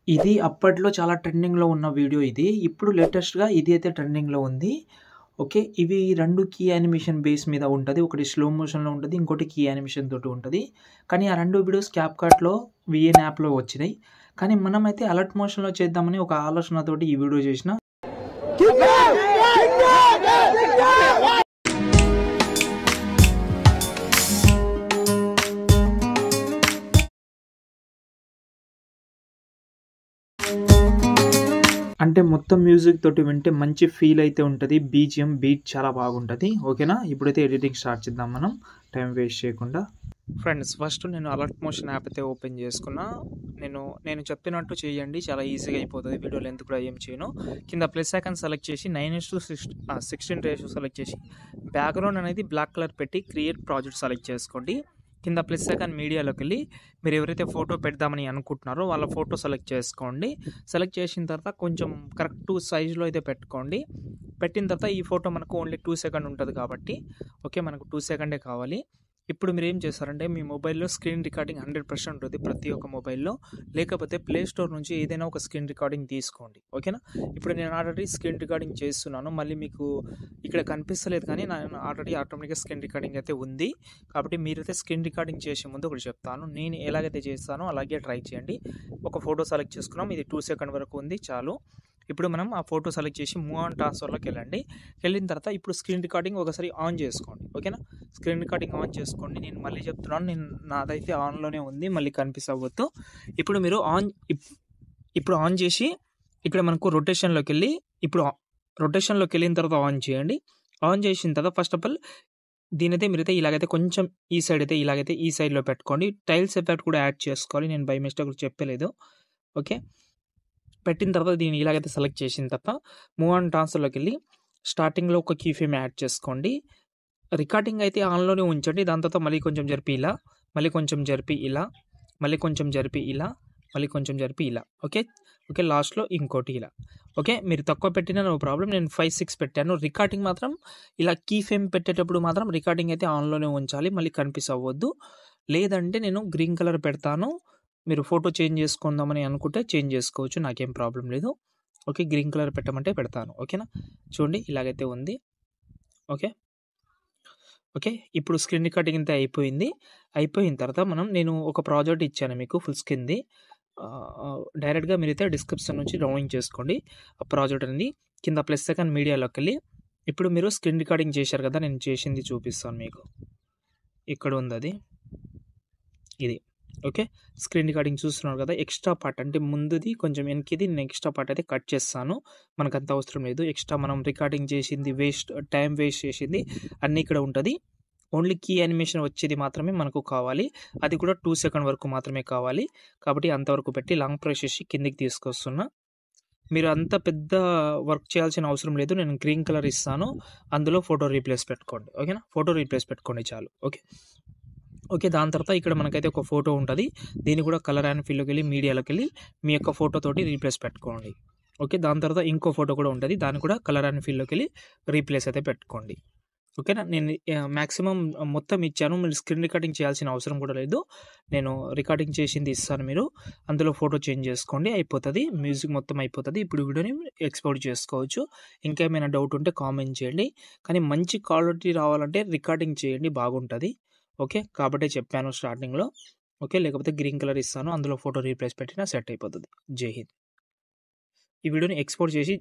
ఇది అప్పట్లో చాలా ట్రెండింగ్‌లో ఉన్న వీడియో ఇది. ఇప్పుడు లేటెస్ట్‌గా ఇది అయితే ట్రెండింగ్‌లో ఉంది. ఓకే. ఇవి 2 కీ యానిమేషన్ బేస్ మీద ఉంటది. ఒకటి స్లో మోషన్‌లో ఉంటది. ఇంకోటి కీ యానిమేషన్ తోటి ఉంటది. కానీ ఆ 2 వీడియోస్ క్యాప్‌కట్‌లో వీఎన్ యాప్‌లో వచ్చినాయి. కానీ మనమైతే అలర్ట్ మోషన్‌లో చేద్దామని ఒక ఆలోచనతోటి ఈ వీడియో చేసిన. అంటే మొత్తం మ్యూజిక్ తోటి వింటే మంచి ఫీల్ అయితే ఉంటది. బీజీఎం బీట్ చాలా బాగుంటది. ఓకేనా? ఇప్పుడైతే ఎడిటింగ్ స్టార్ట్ చేద్దాం మనం. టైం వేస్ట్ చేయకుండా. ఫ్రెండ్స్ ఫస్ట్ నేను అలర్ట్ మోషన్ యాప్ అయితే ఓపెన్ చేసుకున్నా. నేను చెప్పినట్టు చేయండి. చాలా ఈజీగా అయిపోతది. వీడియో లెంత్ కూడా ఏం చేయను. కింద ప్లస్ ఐకాన్ సెలెక్ట్ చేసి 9:16 రేషియో సెలెక్ట్ చేసి బ్యాక్‌గ్రౌండ్ అనేది బ్లాక్ కలర్ పెట్టి క్రియేట్ ప్రాజెక్ట్ సెలెక్ట్ చేసుకోండి. కింద ప్లస్ ఐకాన్ మీడియాలోకెళ్ళి మీరు ఎవరైతే ఫోటో పెడదామని అనుకుంటున్నారో వాళ్ళ ఫోటో సెలెక్ట్ చేసుకోండి. సెలెక్ట్ చేసిన తర్వాత కొంచెం కరెక్ట్ సైజులో అయితే పెట్టుకోండి. పెట్టిన తర్వాత ఈ ఫోటో మనకు ఓన్లీ 2 సెకండ్ ఉంటది కాబట్టి ఓకే. మనకు 2 సెకండే కావాలి. ఇప్పుడు మీరేం చేస్తారంటే మీ మొబైల్‌లో స్క్రీన్ రికార్డింగ్ 100% ఉంటది ప్రతి ఒక్క మొబైల్‌లో. లేకపోతే ప్లే స్టోర్ నుంచి ఏదైనా ఒక స్క్రీన్ రికార్డింగ్ తీసుకోండి. ఓకేనా? ఇప్పుడు నేను ఆల్రెడీ స్క్రీన్ రికార్డింగ్ చేస్తున్నాను. మళ్ళీ మీకు ఇక్కడ కనిపిస్తలేదు కానీ నేను ఆల్రెడీ ఆటోమేటిక్‌గా స్క్రీన్ రికార్డింగ్ అయితే ఉంది. కాబట్టి మీరైతే స్క్రీన్ రికార్డింగ్ చేసే ముందు ఒకటి చెప్తాను. నేను ఎలాగైతే చేస్తానో అలాగే ట్రై చేయండి. ఒక ఫోటో సెలెక్ట్ చేసుకున్నాం. ఇది 2 సెకండ్ వరకు ఉంది చాలు. ఇప్పుడు మనం ఆ ఫోటో సెలెక్ట్ చేసి మూవ్ ఆన్ ట్రాన్స్‌ఫర్‌లోకి వెళ్ళండి. వెళ్ళిన తర్వాత ఇప్పుడు స్క్రీన్ రికార్డింగ్ ఒకసారి ఆన్ చేసుకోండి. ఓకేనా? స్క్రీన్ రికార్డింగ్ ఆన్ చేసుకోండి. నేను మళ్ళీ చెప్తున్నాను. నాదైతే ఆన్‌లోనే ఉంది. మళ్ళీ కన్ఫ్యూజ్ అవ్వద్దు. ఇప్పుడు మీరు ఇప్పుడు ఆన్ చేసి ఇక్కడ మనకు రొటేషన్‌లోకెళ్ళి ఇప్పుడు రొటేషన్‌లోకెళ్ళిన తర్వాత ఆన్ చేయండి. ఆన్ చేసిన తర్వాత ఫస్ట్ ఆఫ్ ఆల్ దీనైతే మీరైతే ఇలాగైతే కొంచెం ఇలాగైతే ఈ సైడ్‌లో పెట్టుకోండి. టైల్స్ ఎఫెక్ట్ కూడా యాడ్ చేసుకోవాలి. నేను బై మిస్టేక్ చెప్పలేదు. ఓకే. పెట్టిన తర్వాత దీన్ని ఇలాగైతే సెలెక్ట్ చేసిన తర్వాత మూవ్ ఆన్ ట్రాన్స్‌ఫర్‌లోకెళ్ళి స్టార్టింగ్‌లో ఒక కీ ఫ్రేమ్ యాడ్ చేసుకోండి. రికార్డింగ్ అయితే ఆన్‌లోనే ఉంచండి. దాని తర్వాత మళ్ళీ కొంచెం జరిపి ఇలా, మళ్ళీ కొంచెం జరిపి ఇలా, మళ్ళీ కొంచెం జరిపి ఇలా, మళ్ళీ కొంచెం జరిపి ఇలా. ఓకే. ఓకే. లాస్ట్‌లో ఇంకోటి ఇలా. ఓకే. మీరు తక్కువ పెట్టినా నో ప్రాబ్లమ్. నేను 5, 6 పెట్టాను. రికార్డింగ్ మాత్రం ఇలా కీ ఫ్రేమ్ పెట్టేటప్పుడు మాత్రం రికార్డింగ్ అయితే ఆన్‌లోనే ఉంచాలి. మళ్ళీ కన్ఫ్యూజ్ అవ్వద్దు. లేదంటే నేను గ్రీన్ కలర్ పెడతాను. మీరు ఫోటో చేంజ్ చేసుకుందామని అనుకుంటే చేంజ్ చేసుకోవచ్చు. నాకేం ప్రాబ్లమ్ లేదు. ఓకే. గ్రీన్ కలర్ పెట్టమంటే పెడతాను. ఓకేనా? చూడండి ఇలాగైతే ఉంది. ఓకే. ఓకే. ఇప్పుడు స్క్రీన్ రికార్డింగ్ అంతా అయిపోయింది. అయిపోయిన తర్వాత నేను ఒక ప్రాజెక్ట్ ఇచ్చాను మీకు ఫుల్ స్క్రీన్‌ది. డైరెక్ట్‌గా మీరైతే డిస్క్రిప్షన్ నుంచి డౌన్లోడ్ చేసుకోండి. ఆ ప్రాజెక్ట్ అనేది కింద ప్లస్ ఐకాన్ మీడియాలోకెళ్ళి ఇప్పుడు మీరు స్క్రీన్ రికార్డింగ్ చేశారు కదా! నేను చేసింది చూపిస్తాను మీకు. ఇక్కడ ఉందది. ఇది. ఓకే. స్క్రీన్ రికార్డింగ్ చూస్తున్నారు కదా! ఎక్స్‌ట్రా పార్ట్ అంటే ముందుది కొంచెం వెనక్కిది నేను ఎక్స్‌ట్రా పార్ట్ అయితే కట్ చేస్తాను. మనకంత అవసరం లేదు. ఎక్స్‌ట్రా మనం రికార్డింగ్ చేసింది టైం వేస్ట్ చేసింది అన్నీ ఇక్కడ ఉంటది. ఓన్లీ కీ యానిమేషన్ వచ్చేది మాత్రమే మనకు కావాలి. అది కూడా 2 సెకండ్ వరకు మాత్రమే కావాలి. కాబట్టి అంతవరకు పెట్టి లాంగ్ ప్రెస్ చేసి కిందకి తీసుకొస్తున్నా. మీరు అంత పెద్ద వర్క్ చేయాల్సిన అవసరం లేదు. నేను గ్రీన్ కలర్ ఇస్తాను. అందులో ఫోటో రీప్లేస్ పెట్టుకోండి. ఓకేనా? ఫోటో రీప్లేస్ పెట్టుకోండి చాలు. ఓకే. ఓకే. దాని తర్వాత ఇక్కడ మనకైతే ఒక ఫోటో ఉంటది. దీన్ని కూడా కలర్ అండ్ ఫిల్‌లోకెళ్ళి మీడియాలోకెళ్ళి మీ యొక్క ఫోటో తోటి రీప్లేస్ పెట్టుకోండి. ఓకే. దాని తర్వాత ఇంకో ఫోటో కూడా ఉంటది. దాన్ని కూడా కలర్ అండ్ ఫిల్‌లోకెళ్ళి రీప్లేస్ అయితే పెట్టుకోండి. ఓకేనా? నేను మాక్సిమం మొత్తం ఇచ్చాను. మీరు స్క్రీన్ రికార్డింగ్ చేయాల్సిన అవసరం కూడా లేదు. నేను రికార్డింగ్ చేసింది ఇస్తాను మీరు. అందులో ఫోటో చేంజ్ చేసుకోండి అయిపోతది. మ్యూజిక్ మొత్తం అయిపోతది. ఇప్పుడు వీడియోని ఎక్స్‌పోర్ట్ చేసుకోవచ్చు. ఇంకా ఏమైనా డౌట్ ఉంటే కామెంట్ చేయండి. కానీ మంచి క్వాలిటీ రావాలంటే రికార్డింగ్ చేయండి బాగుంటది. ఓకే. కాబట్టే చెప్పాను స్టార్టింగ్‌లో. ఓకే. లేకపోతే గ్రీన్ కలర్ ఇస్తాను. అందులో ఫోటో రీప్లేస్ పెట్టినా సెట్ అయిపోతది. జై హింద్. ఈ వీడియోని ఎక్స్‌పోర్ట్ చేసి